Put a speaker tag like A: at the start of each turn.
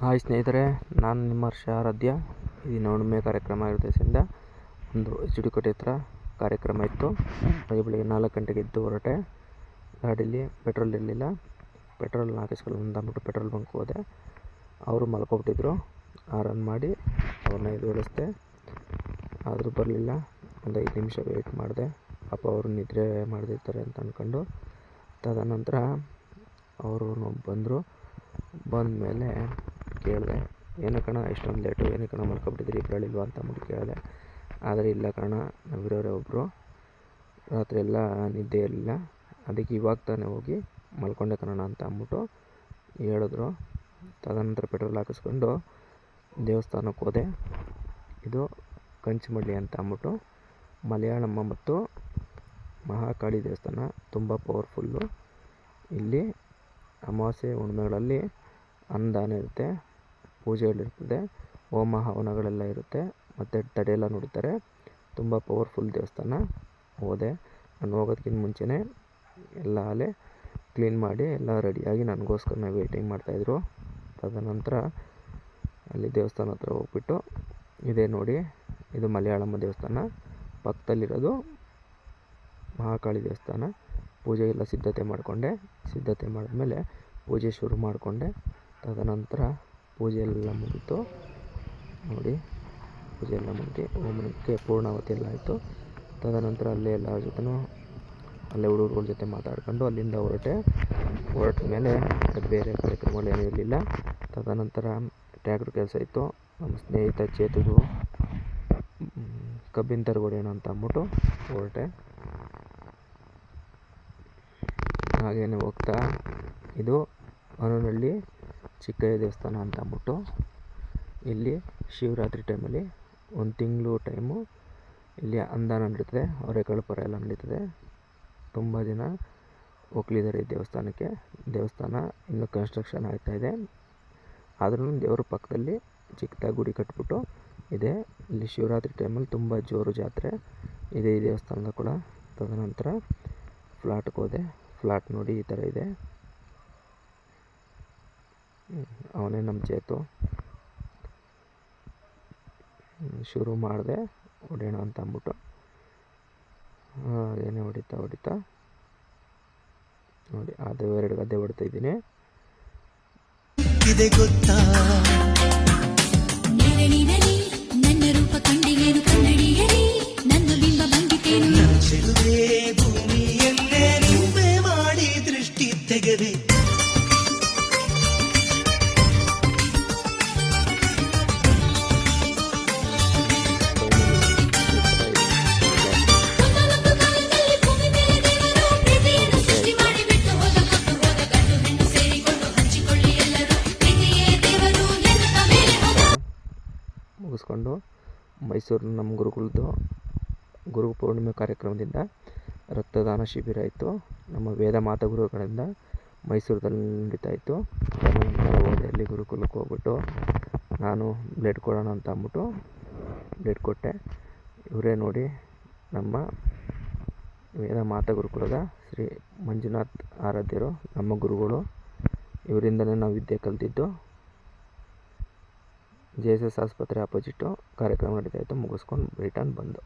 A: Hi ಸ್ನೇಹಿತರೆ, ನಾನು ನಿಮ್ಮ ಆರಾಧ್ಯ. ಇದು ಹುಣ್ಣಿಮೆ ಕಾರ್ಯಕ್ರಮ ಇರೋದ್ರಿಂದ ಒಂದು ಚಿಡುಕೋಟೆ ಹತ್ರ ಕಾರ್ಯಕ್ರಮ ಇತ್ತು. ಬೆಳಿಗ್ಗೆ 4 ಗಂಟೆಗೆ ಎದ್ದು ಹೊರಟೆ. ಗಾಡೀಲಿ ಪೆಟ್ರೋಲ್ ಇರಲಿಲ್ಲ. ಪೆಟ್ರೋಲ್ ಹಾಕಿಸ್ಕೊಳ್ಳೋಣ ಅಂದ್ಬಿಟ್ಟು ಪೆಟ್ರೋಲ್ ಬಂಕ್ ಹೋದೆ. ಅವರು ಮಲ್ಕೊಬಿಟ್ಟಿದ್ರು. ರನ್ ಮಾಡಿ ಅವ್ರನ್ನ ಎದ್ದೇಳಿಸ್ದೆ. ಆದರೂ ಬರಲಿಲ್ಲ. ಒಂದು 5 ನಿಮಿಷ ವೆಯ್ಟ್ ಮಾಡಿದೆ. ಪಾಪ ಅವರು ನಿದ್ರೆ ಮಾಡ್ದಿರ್ತಾರೆ ಅಂತ ಅಂದ್ಕೊಂಡು. ತದನಂತರ ಅವರು ಬಂದರು. ಬಂದಮೇಲೆ ಕೇಳಿದೆ, ಏನೋ ಕಣ ಇಷ್ಟೊಂದು ಲೇಟು, ಏನೋ ಕಣ ಮಲ್ಕೊಬಿಟ್ಟಿದ್ರಿ, ಇಬ್ಬರಳಿಲ್ವಾ ಅಂತ ಅಂದ್ಬಿಟ್ಟು ಕೇಳಿದೆ. ಆದರೆ ಇಲ್ಲ ಕಣ, ನಾವಿರೋರೇ ಒಬ್ಬರು, ರಾತ್ರಿ ಎಲ್ಲ ನಿದ್ದೆ ಇರಲಿಲ್ಲ, ಅದಕ್ಕೆ ಇವಾಗ ತಾನೇ ಹೋಗಿ ಮಲ್ಕೊಂಡೆ ಕಣೋಣ ಅಂತ ಅಂದ್ಬಿಟ್ಟು ಹೇಳಿದ್ರು. ತದನಂತರ ಪೆಟ್ರೋಲ್ ಹಾಕಿಸ್ಕೊಂಡು ದೇವಸ್ಥಾನಕ್ಕೆ ಹೋದೆ. ಇದು ಕಂಚಮಳ್ಳಿ ಅಂತ ಅಂದ್ಬಿಟ್ಟು ಮಲಯಾಳಮ್ಮ ಮತ್ತು ಮಹಾಕಾಳಿ ದೇವಸ್ಥಾನ, ತುಂಬ ಪವರ್ಫುಲ್ಲು. ಇಲ್ಲಿ ಅಮಾವಾಸ್ಯೆ ಹುಣ್ಣಿಮೆಗಳಲ್ಲಿ ಅನ್ನದಾನ ಇರುತ್ತೆ, ಪೂಜೆಗಳಿರ್ತದೆ, ಹೋಮ ಹವನಗಳೆಲ್ಲ ಇರುತ್ತೆ, ಮತ್ತು ತಡೆಯೆಲ್ಲ ನೋಡ್ತಾರೆ. ತುಂಬ ಪವರ್ಫುಲ್ ದೇವಸ್ಥಾನ. ಹೋದೆ. ನಾನು ಹೋಗೋದಕ್ಕಿಂತ ಮುಂಚೆನೇ ಎಲ್ಲ ಅಲ್ಲೇ ಕ್ಲೀನ್ ಮಾಡಿ ಎಲ್ಲ ರೆಡಿಯಾಗಿ ನನಗೋಸ್ಕರ ವೇಟಿಂಗ್ ಮಾಡ್ತಾಯಿದ್ರು. ತದನಂತರ ಅಲ್ಲಿ ದೇವಸ್ಥಾನ ಹತ್ರ ಹೋಗ್ಬಿಟ್ಟು, ಇದೇ ನೋಡಿ, ಇದು ಮಲಯಾಳಮ್ಮ ದೇವಸ್ಥಾನ, ಪಕ್ಕದಲ್ಲಿರೋದು ಮಹಾಕಾಳಿ ದೇವಸ್ಥಾನ. ಪೂಜೆಗೆಲ್ಲ ಸಿದ್ಧತೆ ಮಾಡಿಕೊಂಡೆ. ಸಿದ್ಧತೆ ಮಾಡಿದ್ಮೇಲೆ ಪೂಜೆ ಶುರು ಮಾಡಿಕೊಂಡೆ. ತದನಂತರ ಪೂಜೆ ಎಲ್ಲ ಮುಗೀತು ನೋಡಿ. ಪೂಜೆ ಎಲ್ಲ ಮುಗಿದು ಹೋಮಕ್ಕೆ ಪೂರ್ಣಾವತಿ ಎಲ್ಲ ಆಯಿತು. ತದನಂತರ ಅಲ್ಲೇ ಎಲ್ಲರ ಜೊತೆನೂ ಅಲ್ಲೇ ಹುಡುಗರುಗಳ ಜೊತೆ ಮಾತಾಡ್ಕೊಂಡು ಅಲ್ಲಿಂದ ಹೊರಟ ಮೇಲೆ ಬೇರೆ ಕಾರ್ಯಕ್ರಮಗಳೇನೂ ಇರಲಿಲ್ಲ. ತದನಂತರ ಟ್ಯಾಕ್ಟ್ರ್ ಕೆಲಸ ಇತ್ತು. ನಮ್ಮ ಸ್ನೇಹಿತ ಚೇತುದು ಕಬ್ಬಿನ ತರಗೊಡೋಣ ಅಂತ ಅಂದ್ಬಿಟ್ಟು ಹೊರಟೆ. ಹಾಗೇನೆ ಹೋಗ್ತಾ, ಇದು ಹನೂನಹಳ್ಳಿ ಚಿಕ್ಕಯ್ಯ ದೇವಸ್ಥಾನ ಅಂತ ಅಂದ್ಬಿಟ್ಟು, ಇಲ್ಲಿ ಶಿವರಾತ್ರಿ ಟೈಮಲ್ಲಿ 1 ತಿಂಗಳು ಟೈಮು ಇಲ್ಲಿ ಅನ್ನದಾನ ನಡೀತದೆ, ಅವರೆಕಾಳು ಪರ ಎಲ್ಲ ನಡೀತದೆ. ತುಂಬ ಜನ ಹೋಗ್ಲಿದ್ದಾರೆ ಈ ದೇವಸ್ಥಾನಕ್ಕೆ. ದೇವಸ್ಥಾನ ಇನ್ನೂ ಕನ್ಸ್ಟ್ರಕ್ಷನ್ ಆಗ್ತಾಯಿದೆ. ಆದ್ರೂ ದೇವ್ರ ಪಕ್ಕದಲ್ಲಿ ಚಿಕ್ಕದಾಗಿ ಗುಡಿ ಕಟ್ಬಿಟ್ಟು ಇದೆ. ಇಲ್ಲಿ ಶಿವರಾತ್ರಿ ಟೈಮಲ್ಲಿ ತುಂಬ ಜೋರು ಜಾತ್ರೆ ಇದೆ ಈ ದೇವಸ್ಥಾನದ ಕೂಡ. ತದನಂತರ ಫ್ಲಾಟ್ಗೆ ಹೋದೆ. ಫ್ಲಾಟ್ ನೋಡಿ ಈ ಥರ ಇದೆ. ಅವನೇ ನಮ್ಮ ಚೇತು. ಶುರು ಮಾಡಿದೆ ಹೊಡೆಯೋಣ ಅಂತ ಅಂದ್ಬಿಟ್ಟು. ಏನೇ ಹೊಡಿತಾ ನೋಡಿ, ಅದು 2 ಗದ್ದೆ ಹೊಡ್ತಾಯಿದ್ದೀನಿ.
B: ಇದೆ ಗೊತ್ತಾ, ನನ್ನ ರೂಪ ಕಂಡಿಗೇನು ಕನ್ನಡಿಯರಿ, ನನ್ನ ಬಿಂಬ ಬಂದಿತೇನು, ಭೂಮಿಯಲ್ಲೇ ನಿಂಬೆ ಮಾಡಿ ದೃಷ್ಟಿ ತೆಗೆದೆ.
A: ಮುಗಿಸ್ಕೊಂಡು ಮೈಸೂರು ನಮ್ಮ ಗುರುಗಳದ್ದು ಗುರು ಪೂರ್ಣಿಮೆ ಕಾರ್ಯಕ್ರಮದಿಂದ ರಕ್ತದಾನ ಶಿಬಿರ ಇತ್ತು. ನಮ್ಮ ವೇದ ಮಾತಾ ಗುರುಗಳಿಂದ ಮೈಸೂರಲ್ಲಿ ನಡೀತಾ ಇತ್ತು. ಹೋದೆ, ಅಲ್ಲಿ ಗುರುಕುಲಕ್ಕೆ ಹೋಗ್ಬಿಟ್ಟು ನಾನು ಬ್ಲಡ್ ಕೊಡೋಣ ಅಂತ ಅಂದ್ಬಿಟ್ಟು ಬ್ಲಡ್ ಕೊಟ್ಟೆ. ಇವರೇ ನೋಡಿ ನಮ್ಮ ವೇದ ಮಾತಾ ಗುರುಕುಲದ ಶ್ರೀ ಮಂಜುನಾಥ್ ಆರಾಧ್ಯರು, ನಮ್ಮ ಗುರುಗಳು. ಇವರಿಂದಲೇ ನಾವು ವಿದ್ಯೆ ಕಲಿತಿದ್ದು. JSS ಆಸ್ಪತ್ರೆ ಆಪೋಸಿಟ್ಟು ಕಾರ್ಯಕ್ರಮ ನಡೀತಾಯಿತ್ತು. ಮುಗಿಸ್ಕೊಂಡು ರಿಟರ್ನ್ ಬಂದು